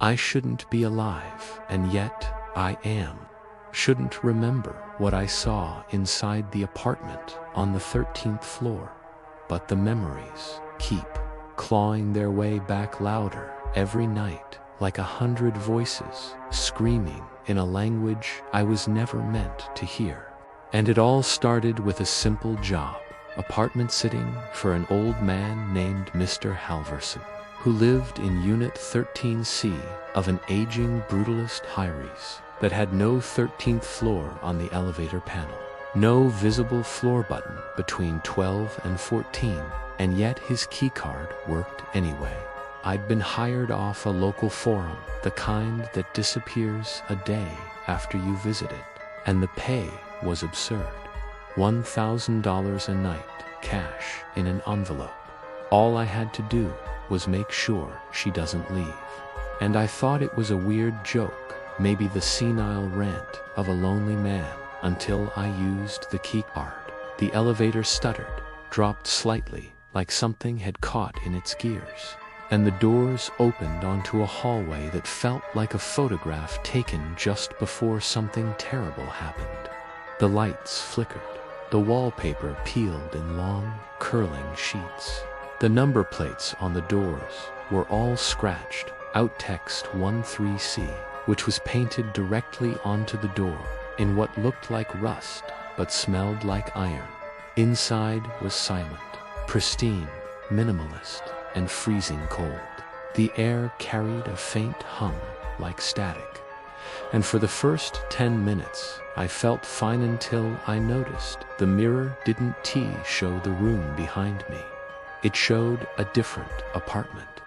I shouldn't be alive, and yet I am. Shouldn't remember what I saw inside the apartment on the 13th floor. But the memories keep clawing their way back louder every night, like 100 voices screaming in a language I was never meant to hear. And it all started with a simple job, apartment sitting for an old man named Mr. Halverson, who lived in Unit 13C of an aging brutalist high-rise that had no 13th floor on the elevator panel, no visible floor button between 12 and 14, and yet his keycard worked anyway. I'd been hired off a local forum, the kind that disappears a day after you visit it, and the pay was absurd. $1,000 a night, cash in an envelope. All I had to do was make sure she doesn't leave. And I thought it was a weird joke, maybe the senile rant of a lonely man, until I used the keycard. The elevator stuttered, dropped slightly, like something had caught in its gears, and the doors opened onto a hallway that felt like a photograph taken just before something terrible happened. The lights flickered. The wallpaper peeled in long, curling sheets. The number plates on the doors were all scratched, out text 13C, which was painted directly onto the door in what looked like rust but smelled like iron. Inside was silent, pristine, minimalist, and freezing cold. The air carried a faint hum like static. And for the first 10 minutes, I felt fine until I noticed the mirror didn't show the room behind me. It showed a different apartment.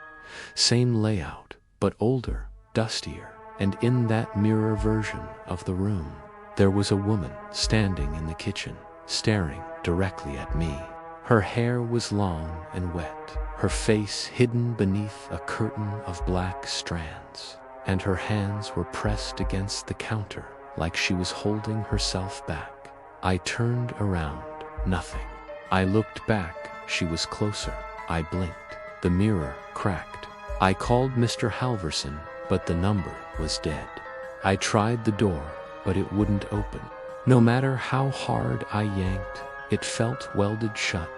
Same layout, but older, dustier, and in that mirror version of the room, there was a woman standing in the kitchen, staring directly at me. Her hair was long and wet, her face hidden beneath a curtain of black strands, and her hands were pressed against the counter like she was holding herself back. I turned around, nothing. I looked back, she was closer. I blinked. The mirror cracked. I called Mr. Halverson, but the number was dead. I tried the door, but it wouldn't open. No matter how hard I yanked, it felt welded shut.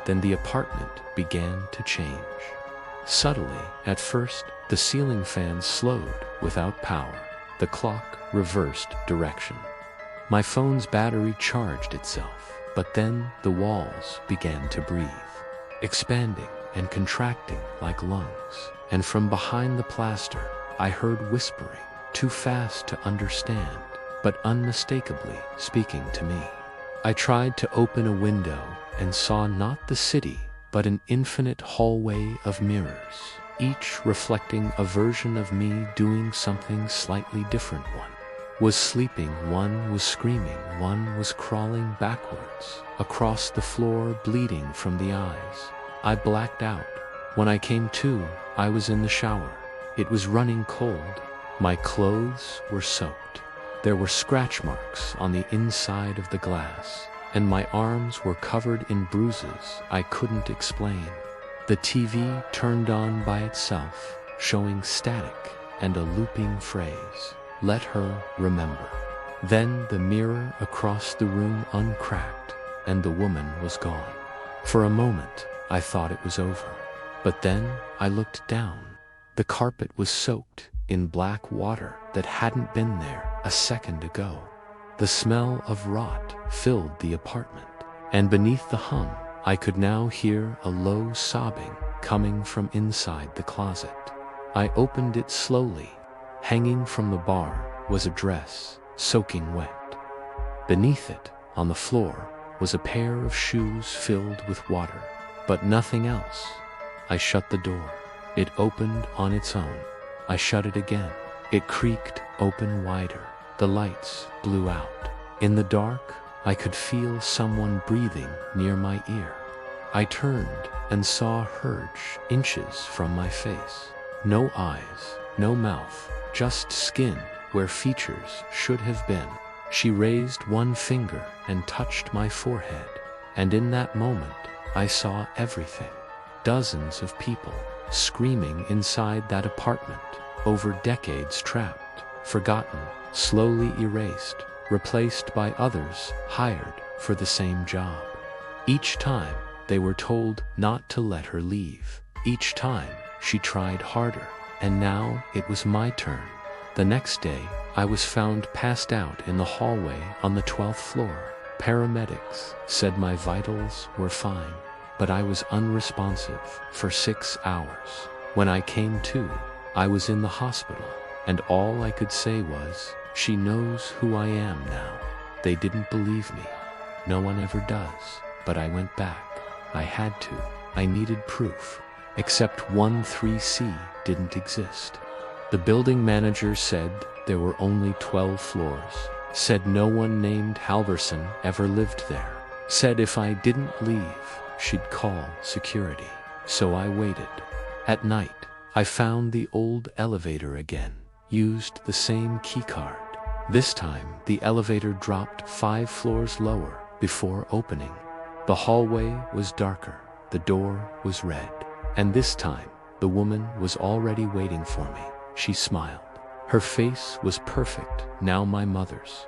Then the apartment began to change. Subtly, at first, the ceiling fan slowed without power. The clock reversed direction. My phone's battery charged itself, but then the walls began to breathe, expanding and contracting like lungs. And from behind the plaster, I heard whispering, too fast to understand, but unmistakably speaking to me. I tried to open a window and saw not the city, but an infinite hallway of mirrors, each reflecting a version of me doing something slightly different. One was sleeping, one was screaming, one was crawling backwards across the floor, bleeding from the eyes. I blacked out. When I came to, I was in the shower. It was running cold. My clothes were soaked. There were scratch marks on the inside of the glass, and my arms were covered in bruises I couldn't explain. The TV turned on by itself, showing static and a looping phrase, "Let her remember." Then the mirror across the room uncracked, and the woman was gone. For a moment, I thought it was over. But then I looked down. The carpet was soaked in black water that hadn't been there a second ago. The smell of rot filled the apartment, and beneath the hum, I could now hear a low sobbing coming from inside the closet. I opened it slowly. Hanging from the bar was a dress, soaking wet. Beneath it, on the floor, was a pair of shoes filled with water, but nothing else. I shut the door. It opened on its own. I shut it again. It creaked open wider. The lights blew out. In the dark, I could feel someone breathing near my ear. I turned and saw Herge inches from my face. No eyes, no mouth, just skin where features should have been. She raised one finger and touched my forehead, and in that moment, I saw everything. Dozens of people screaming inside that apartment, over decades trapped, forgotten, slowly erased, replaced by others hired for the same job. Each time, they were told not to let her leave. Each time, she tried harder, and now it was my turn. The next day, I was found passed out in the hallway on the 12th floor. Paramedics said my vitals were fine, but I was unresponsive for 6 hours. When I came to, I was in the hospital, and all I could say was, "She knows who I am now." They didn't believe me. No one ever does, but I went back. I had to. I needed proof. Except 13C didn't exist. The building manager said there were only 12 floors. Said no one named Halverson ever lived there. Said if I didn't leave, she'd call security. So I waited. At night, I found the old elevator again. Used the same keycard. This time, the elevator dropped 5 floors lower before opening. The hallway was darker. The door was red. And this time, the woman was already waiting for me. She smiled. Her face was perfect, now my mother's.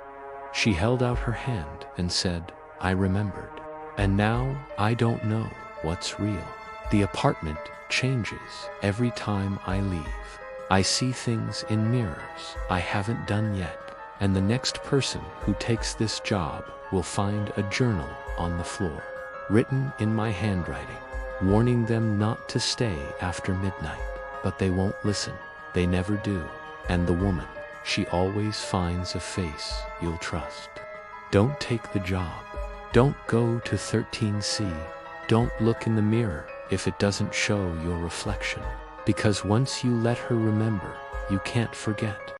She held out her hand and said, "I remembered. And now I don't know what's real." The apartment changes every time I leave. I see things in mirrors I haven't done yet. And the next person who takes this job will find a journal on the floor, written in my handwriting, warning them not to stay after midnight. But they won't listen. They never do. And the woman, she always finds a face you'll trust. Don't take the job. Don't go to 13C. Don't look in the mirror if it doesn't show your reflection. Because once you let her remember, you can't forget.